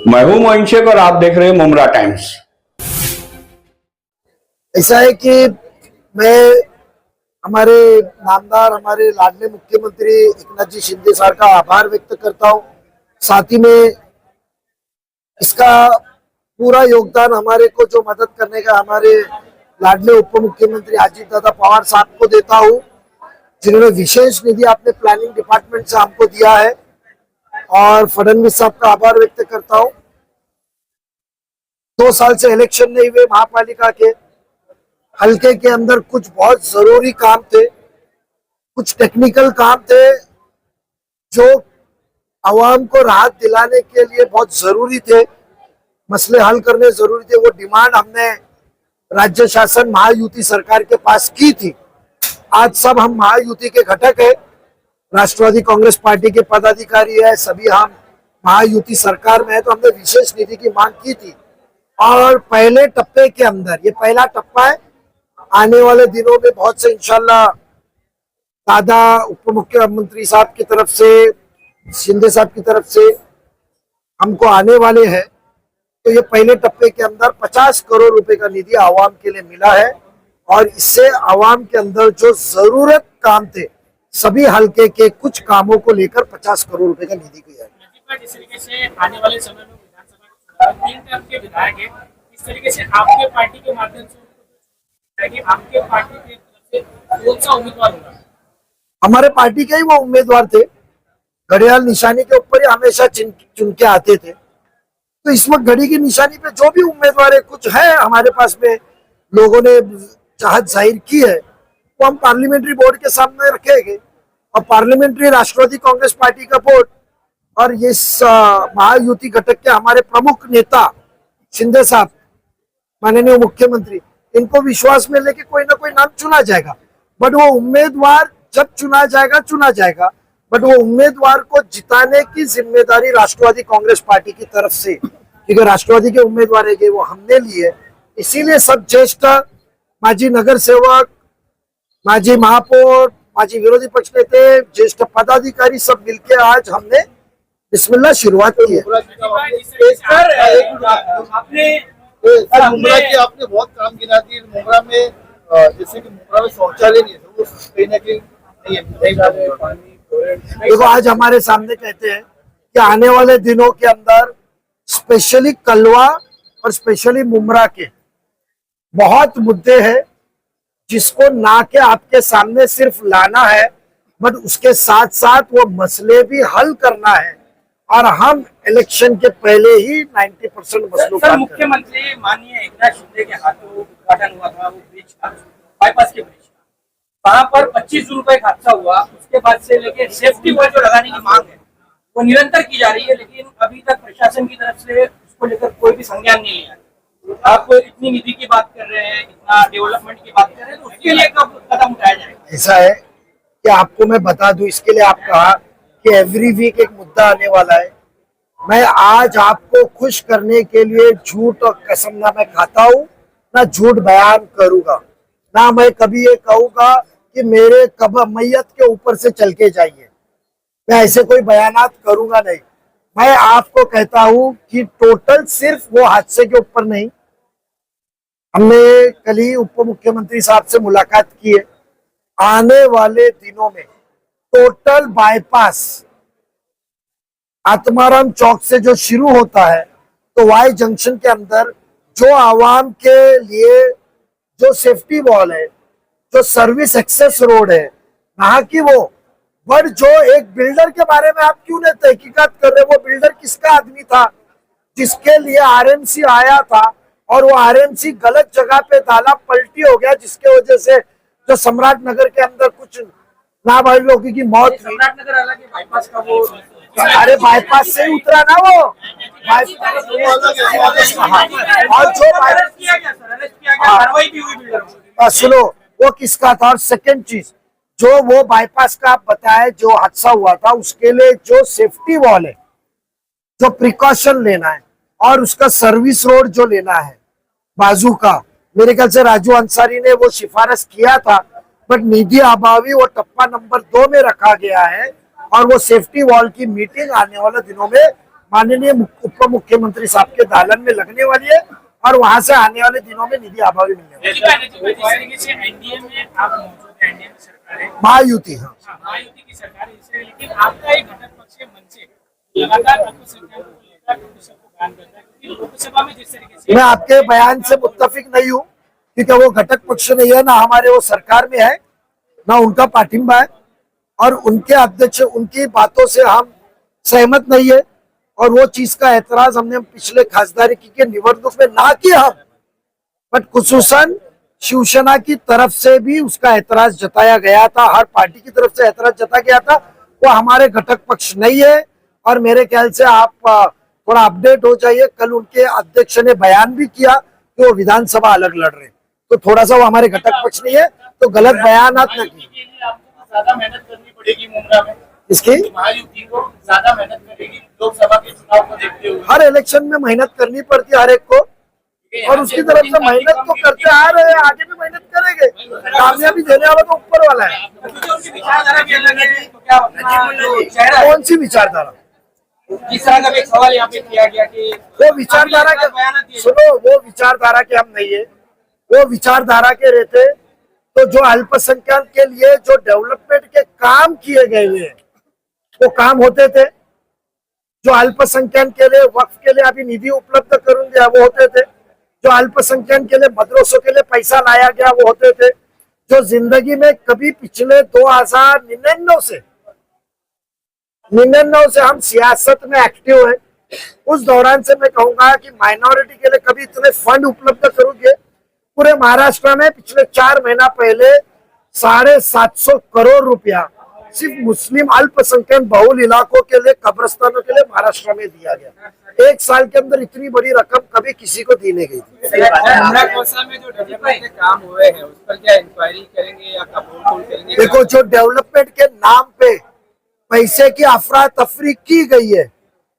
मैं हूं मोइन शेख और आप देख रहे हैं मुमरा टाइम्स। ऐसा है कि मैं हमारे नामदार हमारे लाडले मुख्यमंत्री एकनाथ जी शिंदे साहब का आभार व्यक्त करता हूं। साथ ही में इसका पूरा योगदान हमारे को जो मदद करने का हमारे लाडले उप मुख्यमंत्री अजीत दादा पवार साहब को देता हूं, जिन्होंने विशेष निधि अपने प्लानिंग डिपार्टमेंट से हमको दिया है। और फडणवीस साहब का आभार व्यक्त करता हूं। 2 साल से इलेक्शन नहीं हुए महापालिका के, हल्के के अंदर कुछ बहुत जरूरी काम थे, कुछ टेक्निकल काम थे जो आवाम को राहत दिलाने के लिए बहुत जरूरी थे, मसले हल करने जरूरी थे। वो डिमांड हमने राज्य शासन महायुति सरकार के पास की थी। आज सब हम महायुति के घटक है, राष्ट्रवादी कांग्रेस पार्टी के पदाधिकारी है, सभी हम महायुति सरकार में है, तो हमने विशेष निधि की मांग की थी। और पहले टप्पे के अंदर, ये पहला टप्पा है, आने वाले दिनों में बहुत से इंशाल्लाह दादा उप मुख्यमंत्री साहब की तरफ से, शिंदे साहब की तरफ से हमको आने वाले हैं। तो ये पहले टप्पे के अंदर 50 करोड़ रुपए का निधि आवाम के लिए मिला है और इससे आवाम के अंदर जो जरूरत काम थे सभी हल्के के कुछ कामों को लेकर 50 करोड़ रुपए का निधि दिया है। जिस तरीके से आने वाले समय में विधानसभा 3 टर्म के विधायक है, इस तरीके से आपके पार्टी के माध्यम से आपके पार्टी की तरफ से कौन सा उम्मीदवार होगा? हमारे पार्टी के ही वो उम्मीदवार थे, घड़ियाल निशानी के ऊपर ही हमेशा चुन के आते थे। तो इस वक्त घड़ी की निशानी पे जो भी उम्मीदवार है, कुछ है हमारे पास में, लोगों ने चाहत जाहिर की है, वो हम पार्लियामेंट्री बोर्ड के सामने रखेंगे। और पार्लियामेंट्री राष्ट्रवादी कांग्रेस पार्टी का बोर्ड और ये महायुति घटक के हमारे प्रमुख नेता शिंदे साहब, माननीय मुख्यमंत्री, इनको विश्वास में लेके कोई ना कोई नाम चुना जाएगा। बट वो उम्मीदवार जब चुना जाएगा, बट वो उम्मीदवार को जिताने की जिम्मेदारी राष्ट्रवादी कांग्रेस पार्टी की तरफ से, क्योंकि राष्ट्रवादी के उम्मीदवार है वो हमने लिए। इसीलिए सब ज्येष्ठ माजी नगर सेवक, माजी महापौर, माजी विरोधी पक्ष नेता, ज्येष्ठ पदाधिकारी सब मिलके आज हमने बिस्मिल्लाह शुरुआत की है। आपने बहुत काम गिना दी मुमरा में, जैसे कि मुमरा में शौचालय नहीं है, तो कहीं ना कहीं देखो आज हमारे सामने कहते हैं कि आने वाले दिनों के अंदर स्पेशली कलवा और स्पेशली मुमरा के बहुत मुद्दे हैं जिसको ना के आपके सामने सिर्फ लाना है, बट उसके साथ साथ वो मसले भी हल करना है। और हम इलेक्शन के पहले ही 90% मसलों का मुख्यमंत्री माननीय एकनाथ शिंदे के हाथों उद्घाटन हुआ था वो ब्रिज का, बाईपास के ब्रिज का, वहाँ पर 25 जून को एक हादसा हुआ। उसके बाद से लेके सेफ्टी वॉल जो लगाने की मांग है वो निरंतर की जा रही है, लेकिन अभी तक प्रशासन की तरफ से उसको लेकर कोई भी संज्ञान नहीं लिया। आप इतनी निधि की बात कर रहे हैं, इतना डेवलपमेंट की बात कर रहे हैं, तो उसके लिए कब कदम उठाया जाएगा? ऐसा है कि आपको मैं बता दूं, इसके लिए आप कहा कि एवरी वीक एक मुद्दा आने वाला है। मैं आज आपको खुश करने के लिए झूठ और कसम ना मैं खाता हूं, ना झूठ बयान करूंगा, ना मैं कभी ये कहूंगा कि मेरे कब मैयत के ऊपर से चल के जाइए। मैं ऐसे कोई बयानात करूंगा नहीं। मैं आपको कहता हूं कि टोटल सिर्फ वो हादसे के ऊपर नहीं, हमने कल ही उप मुख्यमंत्री साहब से मुलाकात की है। आने वाले दिनों में टोटल बाईपास आत्माराम चौक से जो शुरू होता है तो वाई जंक्शन के अंदर जो आवाम के लिए जो सेफ्टी वॉल है, जो सर्विस एक्सेस रोड है, ना कि वो बट जो एक बिल्डर के बारे में आप क्यों नहीं तहकीकात कर रहे? वो बिल्डर किसका आदमी था जिसके लिए आरएमसी आया था और वो आरएमसी गलत जगह पे डाला, पलटी हो गया, जिसके वजह से जो सम्राट नगर के अंदर कुछ नाबालिग लोगों की मौत हुई। सम्राट नगर अलग है, बाईपास का वो, अरे बाईपास से ही उतरा ना वो, और जो कार्रवाई भी हुई बिल्डर। सुनो, वो किसका था? और सेकेंड चीज, जो वो बाईपास का आप बताए जो हादसा हुआ था, उसके लिए जो सेफ्टी वॉल है, जो प्रिकॉशन लेना है और उसका सर्विस रोड जो लेना है बाजू का, मेरे ख्याल से राजू अंसारी ने वो सिफारिश किया था, बट निधि अभावी वो टप्पा नंबर 2 में रखा गया है। और वो सेफ्टी वॉल की मीटिंग आने वाले दिनों में माननीय उप मुख्यमंत्री साहब के दालन में लगने वाली है और वहां से आने वाले दिनों में निधि अभावी मिलने वाली है। जिस तरीके से एनडीए में आप मौजूद हैं, एनडीए की सरकार है, महायुति, हाँ महायुति की सरकार है, इससे लेकिन आपका एक घटक पक्ष है मन से लगातार अल्पसंख्यकों को लेकर नोटिसों को बयान करता है, क्योंकि लोकसभा में जिस तरीके से मैं आपके बयान से मुत्तफिक नहीं हूँ, क्योंकि वो घटक पक्ष नहीं है, ना हमारे वो सरकार में है, ना उनका पाठिंबा है और उनके अध्यक्ष उनकी बातों से हम सहमत नहीं है और वो चीज का एतराज हमने पिछले खासदारी की निवडणूक में ना किया हम, बट खुसूसन शिवसेना की तरफ से भी उसका एतराज जताया गया था, हर पार्टी की तरफ से एतराज जताया गया था। वो हमारे घटक पक्ष नहीं है और मेरे ख्याल से आप थोड़ा अपडेट हो जाइए। कल उनके अध्यक्ष ने बयान भी किया कि वो विधानसभा अलग लड़ रहे, तो थोड़ा सा वो हमारे घटक पक्ष नहीं है, तो गलत बयानात न कीजिए। ज्यादा मेहनत करनी पड़ेगी मुमरा में, इसकी महायुति को ज्यादा मेहनत करेगी लोकसभा के चुनाव को देखते हुए। हर इलेक्शन में मेहनत करनी पड़ती है हर एक को, और उसकी तरफ से मेहनत तो करते आ रहे हैं, आगे भी मेहनत करेंगे। कामयाबी देने वाला तो ऊपर वाला है। क्योंकि उनकी विचारधारा भी अलग है, तो क्या चेहरा है? कौन सी विचारधारा? जिस तरह का भी एक सवाल यहाँ पे किया गया कि वो विचारधारा के, सुनो, वो विचारधारा के हम नहीं है, वो विचारधारा के रहते तो जो अल्पसंख्यक के लिए जो डेवलपमेंट के काम किए गए हुए हैं वो काम होते थे। जो अल्पसंख्यक के लिए वक्फ के लिए अभी निधि उपलब्ध करूं दिया वो होते थे। जो अल्पसंख्यक के लिए मदरसों के लिए पैसा लाया गया वो होते थे। जो जिंदगी में कभी पिछले 2099 से हम सियासत में एक्टिव है, उस दौरान से मैं कहूंगा कि माइनॉरिटी के लिए कभी इतने फंड उपलब्ध करोगे। पूरे महाराष्ट्र में पिछले 4 महीना पहले 750 करोड़ रुपया सिर्फ मुस्लिम अल्पसंख्यक बहुल इलाकों के लिए, कब्रिस्तानों के लिए महाराष्ट्र में दिया गया। 1 साल के अंदर इतनी बड़ी रकम कभी किसी को दी नहीं गई थी। में जो डेवलपमेंट के काम हुए हैं उस पर क्या इंक्वायरी करेंगे या कबूल करेंगे? देखो, जो डेवलपमेंट के नाम पे पैसे की अफरा तफरी की गई है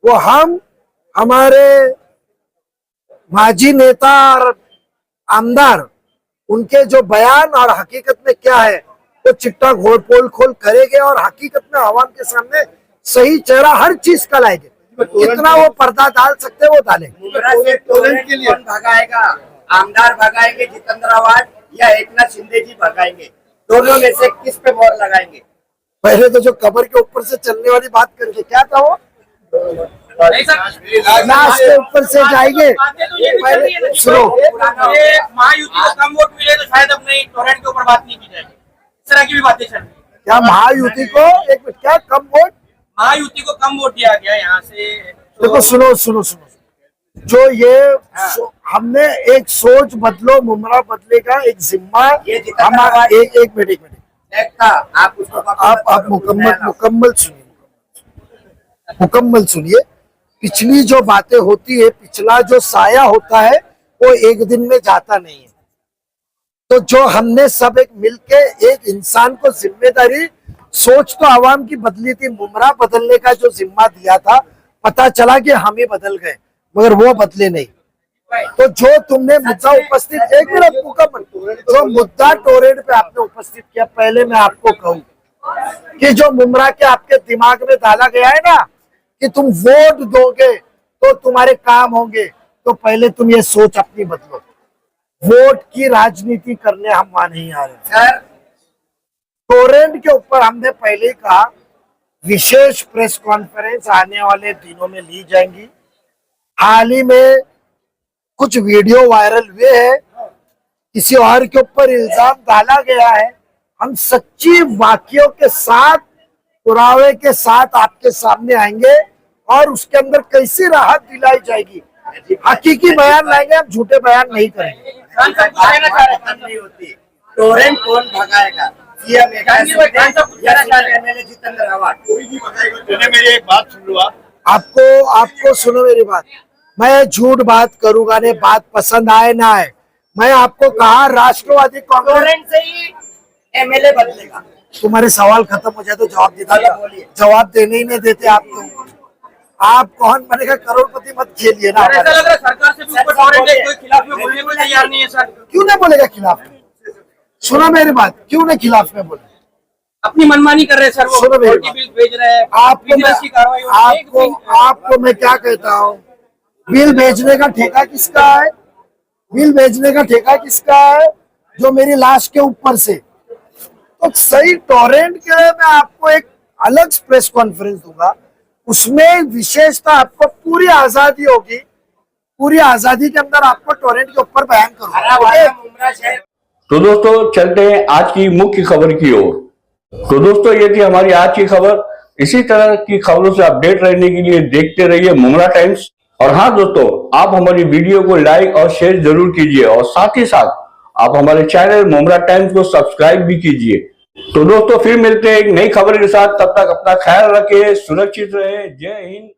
वो हमारे माजी नेता और आमदार उनके जो बयान और हकीकत में क्या है वो चिट्टा घोल पोल खोल करेंगे और हकीकत में आवाम के सामने सही चेहरा हर चीज का लाएंगे। कितना वो पर्दा डाल सकते हैं वो डालेंगे। कौन भगाएगा? आमदार भगाएंगे जितेंद्र आवाज या एकनाथ शिंदे जी भगाएंगे? दोनों में से किस पे मोहर लगाएंगे? पहले तो जो कबर के ऊपर से चलने वाली बात करके क्या था वो लाश के ऊपर से जाएंगे। पहले सुनो, महायुति को कम वोट मिले तो शायद अब नहीं टोरेंट के ऊपर बात नहीं की जाएगी, इस तरह की भी बातें चल रही है। क्या महायुति को एक मिनट क्या कम वोट? महायुति को कम वोट दिया गया यहाँ से। देखो सुनो, जो ये हमने एक सोच बदलो मुमरा बदलेगा एक जिम्मा हमारा। एक मिनट आप उसको आप मुकम्मल सुनिए। पिछली जो बातें होती है, पिछला जो साया होता है वो एक दिन में जाता नहीं है। तो जो हमने सब एक मिलके एक इंसान को जिम्मेदारी, सोच तो आवाम की बदली थी, मुमरा बदलने का जो जिम्मा दिया था, पता चला कि हम ही बदल गए मगर वो बदले नहीं। तो जो तुमने मुद्दा उपस्थित, एक मिनट मुकम्मल, जो मुद्दा टोरेंट पे आपने उपस्थित किया, पहले मैं आपको कहूँ कि जो मुमरा के आपके दिमाग में डाला गया है ना कि तुम वोट दोगे तो तुम्हारे काम होंगे, तो पहले तुम ये सोच अपनी बदलो। वोट की राजनीति करने हम वहां नहीं आ रहे। टोरेंट के ऊपर हमने पहले ही कहा विशेष प्रेस कॉन्फ्रेंस आने वाले दिनों में ली जाएंगी। हाल ही में कुछ वीडियो वायरल हुए हैं, किसी और के ऊपर इल्जाम डाला गया है। हम सच्ची वाकयों के साथ, पुरावे के साथ आपके सामने आएंगे और उसके अंदर कैसी राहत दिलाई जाएगी, हकीकी बयान लाएंगे, हम झूठे बयान नहीं करेंगे। नहीं होती। टोरेंट कौन भगाएगा? सीएम एमएलए जितेंद्र आवाज? कोई नहीं भगाएगा। मेरी एक बात सुन लो आपको सुनो मेरी बात। मैं झूठ बात करूंगा नहीं, बात पसंद आए ना आए। मैं आपको कहा राष्ट्रवादी कांग्रेस टोरेंट से ही एमएलए बदलेगा। तुम्हारे सवाल खत्म हो जाए तो जवाब देता, जवाब देने ही नहीं देते आप। तो आप कौन बनेगा करोड़पति मत खेलिए ना। ऐसा लग रहा है सरकार से भी ऊपर टोरेंट है, कोई खिलाफ में बोलने को तैयार नहीं है सर। क्यों नहीं बोलेगा खिलाफ में? सुनो मेरी बात, क्यों नहीं खिलाफ में बोले? अपनी मनमानी कर रहे हैं सर, वो सुनो मेरी बिल भेज रहे हैं, आपको विजिलेंस की कार्रवाई हो रही है, एक भी- आपको मैं क्या कहता हूँ, बिल भेजने का ठेका किसका है? बिल भेजने का ठेका किसका है? जो मेरी लाश के ऊपर से। तो सही टॉरेंट के लिए मैं आपको एक अलग प्रेस कॉन्फ्रेंस दूंगा, उसमें विशेषता आपको पूरी आजादी होगी, पूरी आजादी के अंदर आपको टॉरेंट के ऊपर बयान हरा करूंगा। भरा मुमरा शहर तो दोस्तों चलते हैं आज की मुख्य खबर की ओर। तो दोस्तों ये थी हमारी आज की खबर। इसी तरह की खबरों से अपडेट रहने के लिए देखते रहिए मुमरा टाइम्स। और हाँ दोस्तों, आप हमारी वीडियो को लाइक और शेयर जरूर कीजिए और साथ ही साथ आप हमारे चैनल मुमरा टाइम्स को सब्सक्राइब भी कीजिए। तो दोस्तों फिर मिलते हैं एक नई खबर के साथ, तब तक अपना ख्याल रखें, सुरक्षित रहे। जय हिंद।